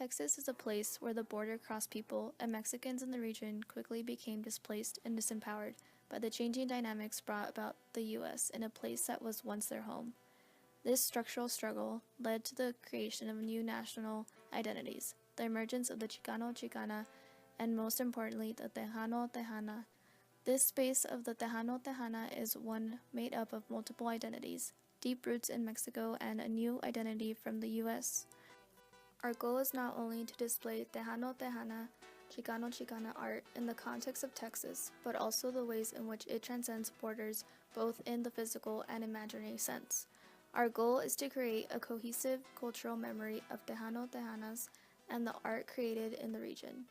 Texas is a place where the border crossed people, and Mexicans in the region quickly became displaced and disempowered by the changing dynamics brought about the U.S. in a place that was once their home. This structural struggle led to the creation of new national identities, the emergence of the Chicano Chicana, and most importantly, the Tejano Tejana. This space of the Tejano Tejana is one made up of multiple identities, deep roots in Mexico, and a new identity from the U.S. Our goal is not only to display Tejano Tejana, Chicano Chicana art in the context of Texas, but also the ways in which it transcends borders both in the physical and imaginary sense. Our goal is to create a cohesive cultural memory of Tejano Tejanas and the art created in the region.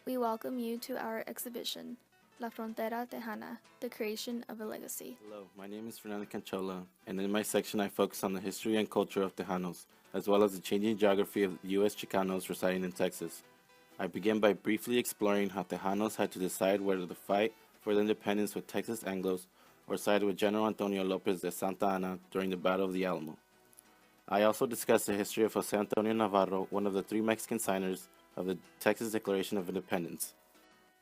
We welcome you to our exhibition, La Frontera Tejana, the creation of a legacy. Hello, my name is Fernando Canchola, and in my section I focus on the history and culture of Tejanos, as well as the changing geography of U.S. Chicanos residing in Texas. I begin by briefly exploring how Tejanos had to decide whether to fight for the independence with Texas Anglos or side with General Antonio Lopez de Santa Anna during the Battle of the Alamo. I also discuss the history of Jose Antonio Navarro, one of the 3 Mexican signers of the Texas Declaration of Independence.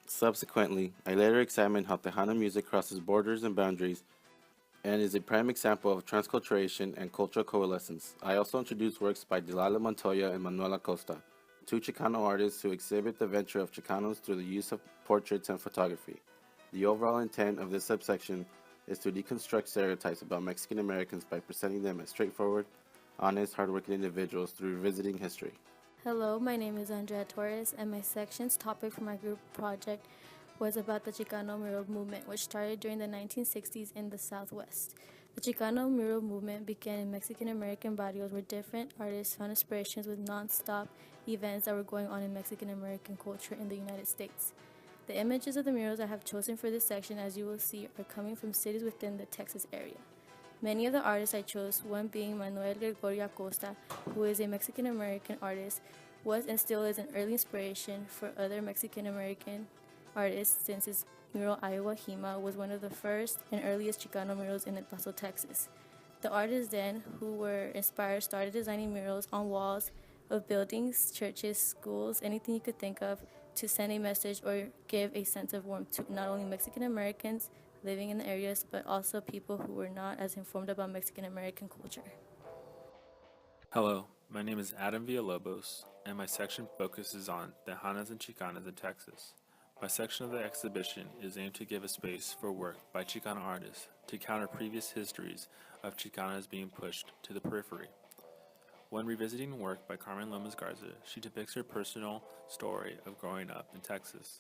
Subsequently, I later examined how Tejano music crosses borders and boundaries and is a prime example of transculturation and cultural coalescence. I also introduced works by Delilah Montoya and Manuel Acosta, 2 Chicano artists who exhibit the venture of Chicanos through the use of portraits and photography. The overall intent of this subsection is to deconstruct stereotypes about Mexican Americans by presenting them as straightforward, honest, hardworking individuals through revisiting history. Hello, my name is Andrea Torres, and my section's topic for my group project was about the Chicano mural movement, which started during the 1960s in the Southwest. The Chicano mural movement began in Mexican-American barrios where different artists found inspirations with non-stop events that were going on in Mexican-American culture in the United States. The images of the murals I have chosen for this section, as you will see, are coming from cities within the Texas area. Many of the artists I chose, one being Manuel Gregorio Acosta, who is a Mexican-American artist, was and still is an early inspiration for other Mexican-American artists since his mural Iowa Hima was one of the first and earliest Chicano murals in El Paso, Texas. The artists then, who were inspired, started designing murals on walls of buildings, churches, schools, anything you could think of, to send a message or give a sense of warmth to not only Mexican Americans living in the areas, but also people who were not as informed about Mexican American culture. Hello, my name is Adam Villalobos, and my section focuses on Tejanas and Chicanas in Texas. My section of the exhibition is aimed to give a space for work by Chicano artists to counter previous histories of Chicanas being pushed to the periphery. When revisiting work by Carmen Lomas Garza, she depicts her personal story of growing up in Texas.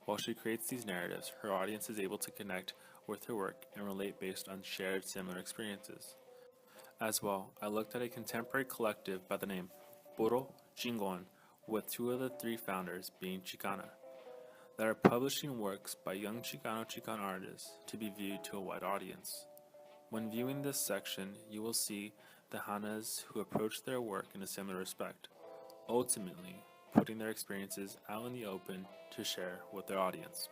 While she creates these narratives, her audience is able to connect with her work and relate based on shared similar experiences. As well, I looked at a contemporary collective by the name Puro Chingon, with 2 of the 3 founders being Chicana, that are publishing works by young Chicano artists to be viewed to a wide audience. When viewing this section, you will see Tejanas who approach their work in a similar respect, ultimately putting their experiences out in the open to share with their audience.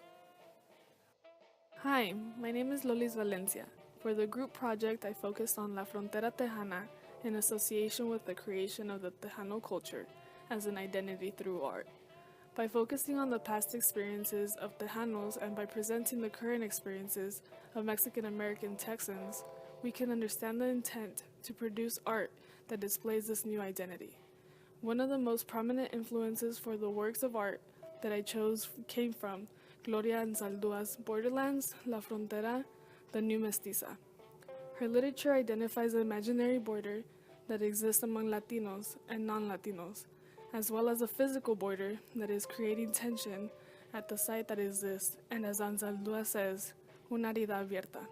Hi, my name is Lolis Valencia. For the group project, I focused on La Frontera Tejana in association with the creation of the Tejano culture as an identity through art. By focusing on the past experiences of Tejanos and by presenting the current experiences of Mexican American Texans, we can understand the intent to produce art that displays this new identity. One of the most prominent influences for the works of art that I chose came from Gloria Anzaldua's Borderlands, La Frontera, The New Mestiza. Her literature identifies the imaginary border that exists among Latinos and non-Latinos, as well as a physical border that is creating tension at the site that exists, and as Anzaldúa says, una herida abierta.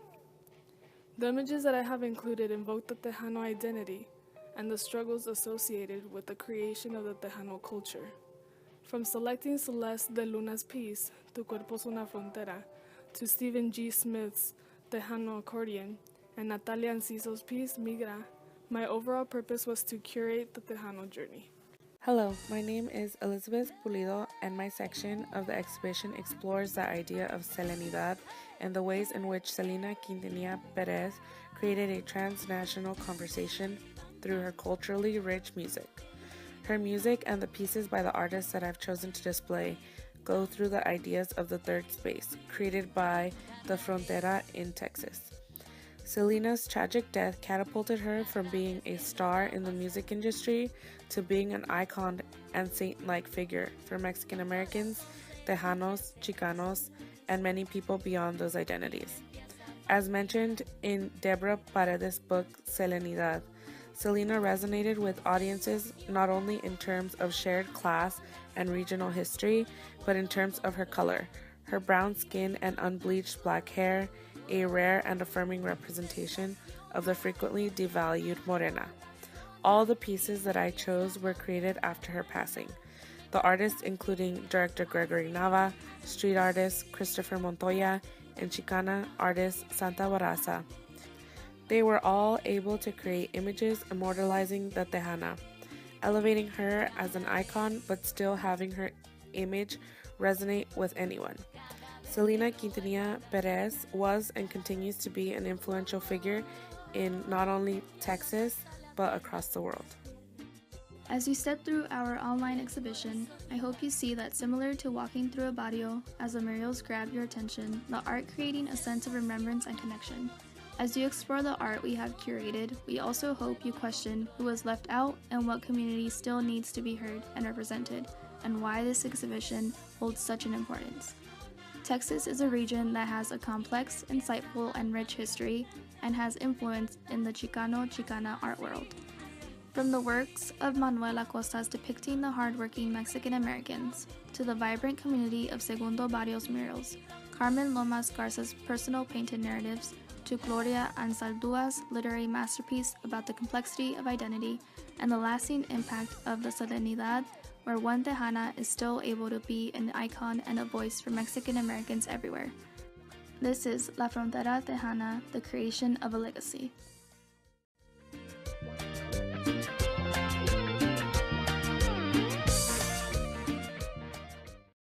The images that I have included invoke the Tejano identity and the struggles associated with the creation of the Tejano culture. From selecting Celeste de Luna's piece, Tu cuerpo es una frontera, to Stephen G. Smith's Tejano accordion, and Natalia Enciso's piece, Migra, my overall purpose was to curate the Tejano journey. Hello, my name is Elizabeth Pulido, and my section of the exhibition explores the idea of selenidad and the ways in which Selena Quintanilla Perez created a transnational conversation through her culturally rich music. Her music and the pieces by the artists that I've chosen to display go through the ideas of the third space, created by the Frontera in Texas. Selena's tragic death catapulted her from being a star in the music industry to being an icon and saint-like figure for Mexican Americans, Tejanos, Chicanos, and many people beyond those identities. As mentioned in Deborah Paredes' book Selenidad, Selena resonated with audiences not only in terms of shared class and regional history, but in terms of her color, her brown skin and unbleached black hair, a rare and affirming representation of the frequently devalued morena. All the pieces that I chose were created after her passing. The artists including director Gregory Nava, street artist Christopher Montoya, and Chicana artist Santa Barraza. They were all able to create images immortalizing the Tejana, elevating her as an icon but still having her image resonate with anyone. Selena Quintanilla Perez was and continues to be an influential figure in not only Texas, but across the world. As you step through our online exhibition, I hope you see that similar to walking through a barrio, as the murals grab your attention, the art creating a sense of remembrance and connection. As you explore the art we have curated, we also hope you question who was left out and what community still needs to be heard and represented, and why this exhibition holds such an importance. Texas is a region that has a complex, insightful, and rich history, and has influence in the Chicano-Chicana art world. From the works of Manuel Acosta's depicting the hardworking Mexican Americans, to the vibrant community of Segundo Barrio's murals, Carmen Lomas Garza's personal painted narratives, to Gloria Anzaldua's literary masterpiece about the complexity of identity and the lasting impact of the Selenidad, where one Tejana is still able to be an icon and a voice for Mexican Americans everywhere. This is La Frontera Tejana, the creation of a legacy.